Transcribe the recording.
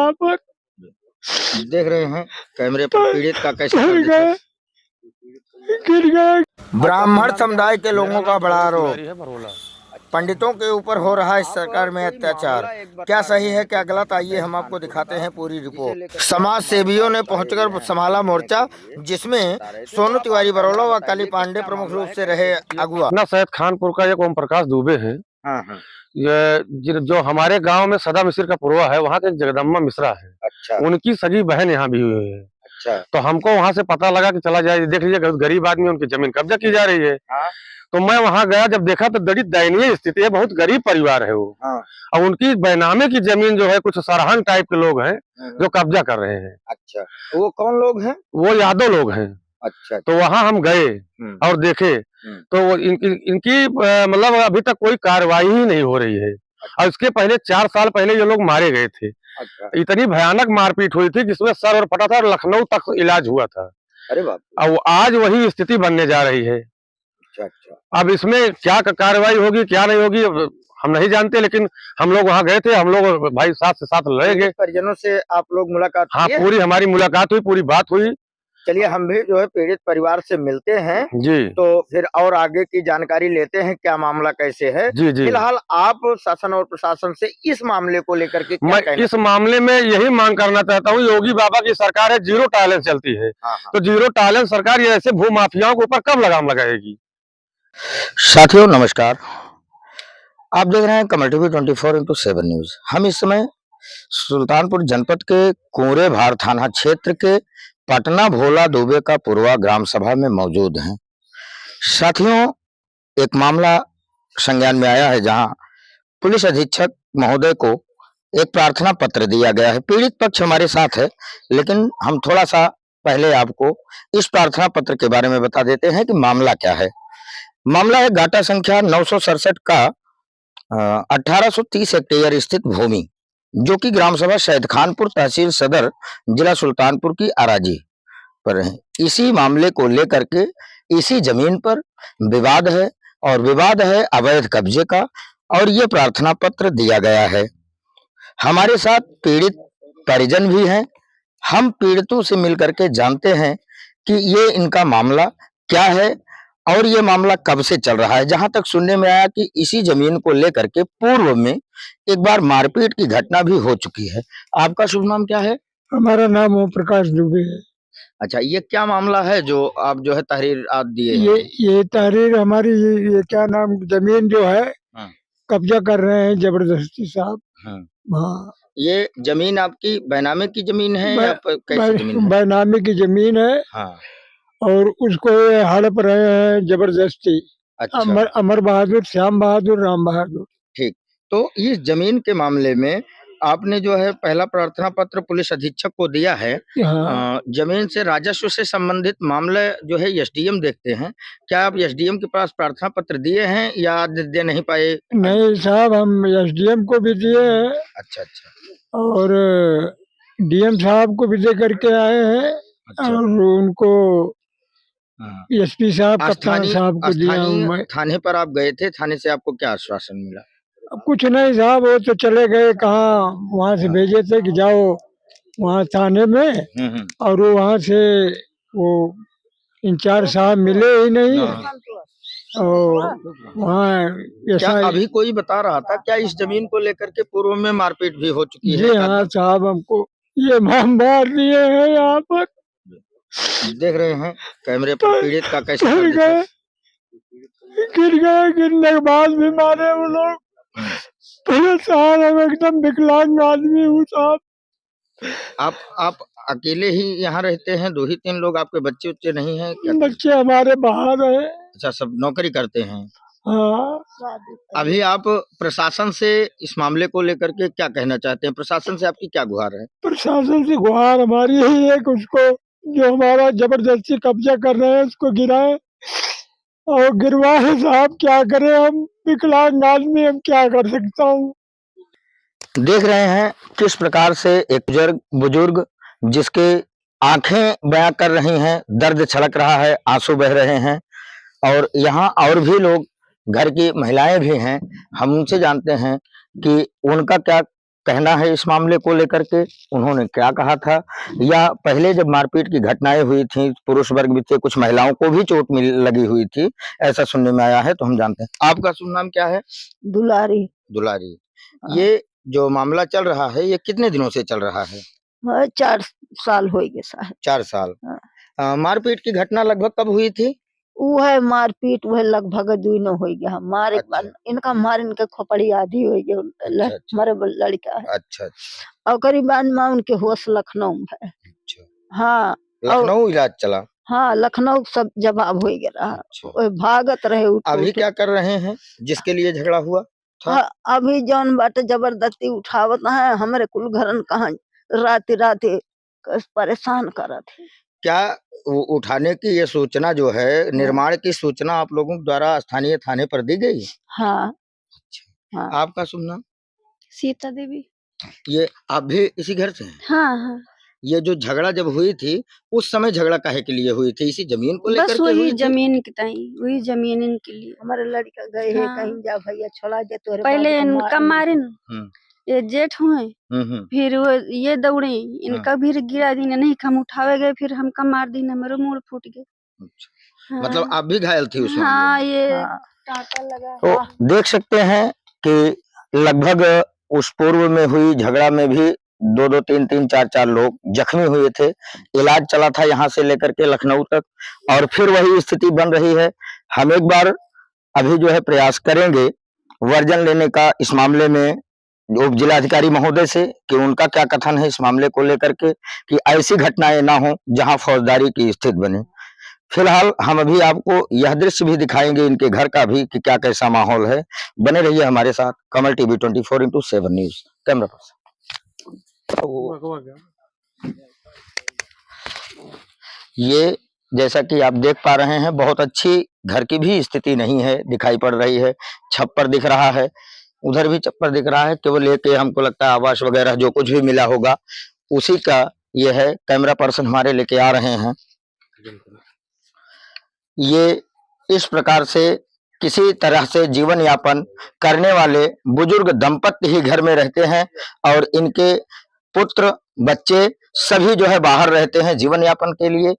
यहाँ पर। देख रहे हैं कैमरे पर पीड़ित का कैसे गिर गए। ब्राह्मण समुदाय के लोगों का बड़ा आरोप, पंडितों के ऊपर हो रहा है सरकार में अत्याचार। क्या सही है क्या गलत, आइए हम आपको दिखाते हैं पूरी रिपोर्ट। समाज सेवियों ने पहुंचकर संभाला मोर्चा, जिसमें सोनू तिवारी बरौला व काली पांडे प्रमुख रूप से रहे अगुआ। सैयद खानपुर का एक ओम प्रकाश दुबे है। ये जो हमारे गांव में सदा मिश्र का पुरवा है, वहाँ के जगदम्बा मिश्रा है। अच्छा। उनकी सगी बहन यहाँ भी हुई है। अच्छा। तो हमको वहाँ से पता लगा कि चला जाए, देख लीजिए गरीब आदमी, उनकी जमीन कब्जा की जा रही है। तो मैं वहाँ गया, जब देखा तो बड़ी दयनीय स्थिति है, बहुत गरीब परिवार है वो। और उनकी बैनामे की जमीन जो है, कुछ सरहन टाइप के लोग हैं जो कब्जा कर रहे हैं। अच्छा, वो कौन लोग हैं? वो यादव लोग हैं। अच्छा। तो वहाँ हम गए और देखे तो इनकी मतलब अभी तक कोई कार्रवाई ही नहीं हो रही है। और इसके पहले 4 साल पहले ये लोग मारे गए थे। अच्छा। इतनी भयानक मारपीट हुई थी जिसमें सर और फटा था और लखनऊ तक इलाज हुआ था। अरे बाप। अब आज वही स्थिति बनने जा रही है। अच्छा। अब इसमें क्या कार्रवाई होगी क्या नहीं होगी हम नहीं जानते, लेकिन हम लोग वहाँ गए थे, हम लोग भाई साथ से साथ लड़ेंगे। परिजनों से आप लोग मुलाकात? हाँ, पूरी हमारी मुलाकात हुई, पूरी बात हुई। चलिए हम भी जो है पीड़ित परिवार से मिलते हैं जी, तो फिर और आगे की जानकारी लेते हैं, क्या मामला कैसे है। जी जी। फिलहाल आप शासन और प्रशासन से इस मामले को लेकर के क्या कहना? इस मामले में यही मांग करना चाहता हूँ, योगी बाबा की सरकार है, जीरो टॉलरेंस चलती है। तो जीरो टॉलरेंस सरकार ये ऐसे भू माफियाओं के ऊपर कब लगाम लगाएगी? साथियों नमस्कार, आप देख रहे हैं कमल टीवी 24x7 न्यूज। हम इस समय सुल्तानपुर जनपद के कुंवरे भार थाना क्षेत्र के पटना भोला दुबे का पुरवा ग्राम सभा में मौजूद हैं। साथियों, एक मामला संज्ञान में आया है जहां पुलिस अधीक्षक महोदय को एक प्रार्थना पत्र दिया गया है। पीड़ित पक्ष हमारे साथ है, लेकिन हम थोड़ा सा पहले आपको इस प्रार्थना पत्र के बारे में बता देते हैं कि मामला क्या है। मामला है गाटा संख्या 967 का 1830 हेक्टेयर स्थित भूमि, जो कि ग्राम सभा सैयद खानपुर तहसील सदर जिला सुल्तानपुर की अराजी पर है। इसी मामले को लेकर के इसी जमीन पर विवाद है और विवाद है अवैध कब्जे का, और ये प्रार्थना पत्र दिया गया है। हमारे साथ पीड़ित परिजन भी हैं। हम पीड़ितों से मिलकर के जानते हैं कि ये इनका मामला क्या है और ये मामला कब से चल रहा है। जहां तक सुनने में आया कि इसी जमीन को लेकर के पूर्व में एक बार मारपीट की घटना भी हो चुकी है। आपका शुभ नाम क्या है? हमारा नाम ओम प्रकाश दुबे है। अच्छा, ये क्या मामला है जो आप जो है तहरीर आज दिए? ये तहरीर हमारी ये क्या नाम जमीन जो है कब्जा कर रहे हैं जबरदस्ती साहब। हाँ, ये जमीन आपकी बैनामे की जमीन है या कैसी जमीन है? बैनामे की जमीन है। हाँ। और उसको हड़प रहे हैं जबरदस्ती। अच्छा। अमर बहादुर, श्याम बहादुर, राम बहादुर। ठीक, तो इस जमीन के मामले में आपने जो है पहला प्रार्थना पत्र पुलिस अधीक्षक को दिया है। हाँ। जमीन से राजस्व से संबंधित मामले जो है एसडीएम देखते हैं। क्या आप एसडीएम के पास प्रार्थना पत्र दिए हैं या दे नहीं पाए? नहीं साहब, हम एसडीएम को भी दिए हैं। अच्छा अच्छा। और डीएम साहब को भी दे करके आए हैं। अच्छा। और उनको एसपी साहब, कप्तान साहब को दिया। थाने पर आप गए थे, थाने से आपको क्या आश्वासन मिला? कुछ नहीं साहब, वो तो चले गए कहाँ, वहाँ से भेजे थे कि जाओ वहाँ थाने में, और वो वहाँ से वो इंचार्ज साहब मिले ही नहीं। और वहाँ क्या अभी कोई बता रहा था क्या इस जमीन को लेकर के पूर्व में मारपीट भी हो चुकी है? जी हाँ साहब, हमको ये मार दिए हैं यहाँ पर। देख रहे हैं कैमरे पर पीड़ित का कैसे गिर गए, गिरने के बाद भी मारे वो लोग। परेशान है, एकदम विकलांग आदमी हूँ साहब। आप अकेले ही यहाँ रहते हैं? 2 ही 3 लोग, आपके बच्चे उच्चे नहीं हैं? बच्चे हमारे बाहर है। अच्छा, सब नौकरी करते हैं? हाँ। अभी आप प्रशासन से इस मामले को लेकर के क्या कहना चाहते हैं? प्रशासन से आपकी क्या गुहार है? प्रशासन से गुहार हमारी यही है कि उसको जो हमारा जबरदस्ती कब्जा कर रहे हैं उसको गिराए और गिरवाए साहब। क्या करें, हम विकलांग आदमी, हम क्या कर सकता हूँ। देख रहे हैं किस प्रकार से एक बुजुर्ग जिसके आंखें बयां कर रही हैं, दर्द छलक रहा है, आंसू बह रहे हैं, और यहाँ और भी लोग, घर की महिलाएं भी हैं। हम उनसे जानते हैं कि उनका क्या कहना है इस मामले को लेकर के, उन्होंने क्या कहा था, या पहले जब मारपीट की घटनाएं हुई थी पुरुष वर्ग में से कुछ महिलाओं को भी चोट लगी हुई थी, ऐसा सुनने में आया है। तो हम जानते हैं। आपका शुभ नाम क्या है? दुलारी। दुलारी। हाँ। ये जो मामला चल रहा है ये कितने दिनों से चल रहा है? 4 साल हो गए साहब। 4 साल। हाँ। मारपीट की घटना लगभग कब हुई थी? वो है मारपीट वह लगभग 2 न हो गया मारे अच्छा। इनका मार इनके खोपड़ी आधी हो गई। अच्छा। मारे लड़का है। अच्छा अच्छा। और करीबन में उनके होश लखनऊ में है। अच्छा। हाँ। लखनऊ इलाज चला? हाँ, लखनऊ सब जवाब हो गया। अच्छा। वो भागत रहे अभी क्या कर रहे हैं जिसके लिए झगड़ा हुआ था? हाँ, अभी जौन बाटे जबरदस्ती उठावत है हमारे कुल घरन कहा राती परेशान करत है। क्या उठाने की ये सूचना जो है, निर्माण की सूचना आप लोगों द्वारा स्थानीय थाने पर दी गई? हाँ। अच्छा। हाँ। आपका शुभ नाम? सीता देवी। ये आप भी इसी घर से हैं? हाँ हाँ, ये जो झगड़ा जब हुई थी उस समय झगड़ा काहे के लिए हुई थी? इसी जमीन को लेकर बस के वही हुई थी? जमीन के ताई, वही जमीन के लिए। हमारे लड़का गए हैं हाँ। कहीं जा भैया छोड़ा दे तोरे पहले इनका मारे न, हम्म ये जेठ हुए, फिर वो ये दौड़े, इनका भी गिरा दी नहीं, हम उठावे गए, फिर हमका मार दी, मेरे मुंह फूट गए। अच्छा। मतलब आप भी घायल थी उस हाँ, मामले में? ये हाँ। टाका लगा। तो देख सकते हैं कि लगभग उस पूर्व में हुई झगड़ा में भी 2-2, 3-3, 4-4 लोग जख्मी हुए थे। इलाज चला था यहाँ से लेकर के लखनऊ तक, और फिर वही स्थिति बन रही है। हम एक बार अभी जो है प्रयास करेंगे वर्जन लेने का इस मामले में उप जिलाधिकारी महोदय से, कि उनका क्या कथन है इस मामले को लेकर के, कि ऐसी घटनाएं ना हो जहां फौजदारी की स्थिति बने। फिलहाल हम अभी आपको यह दृश्य भी दिखाएंगे इनके घर का भी, कि क्या कैसा माहौल है। बने रहिए हमारे साथ। Kamal TV 24x7 news camera person. ये जैसा कि आप देख पा रहे हैं, बहुत अच्छी घर की भी स्थिति नहीं है, दिखाई पड़ रही है। छप्पर दिख रहा है, उधर भी छप्पर दिख रहा है, केवल एक हमको लगता है आवास वगैरह जो कुछ भी मिला होगा उसी का ये है। कैमरा पर्सन हमारे लेके आ रहे हैं। ये इस प्रकार से किसी तरह से जीवन यापन करने वाले बुजुर्ग दंपत्ति ही घर में रहते हैं, और इनके पुत्र बच्चे सभी जो है बाहर रहते हैं जीवन यापन के लिए।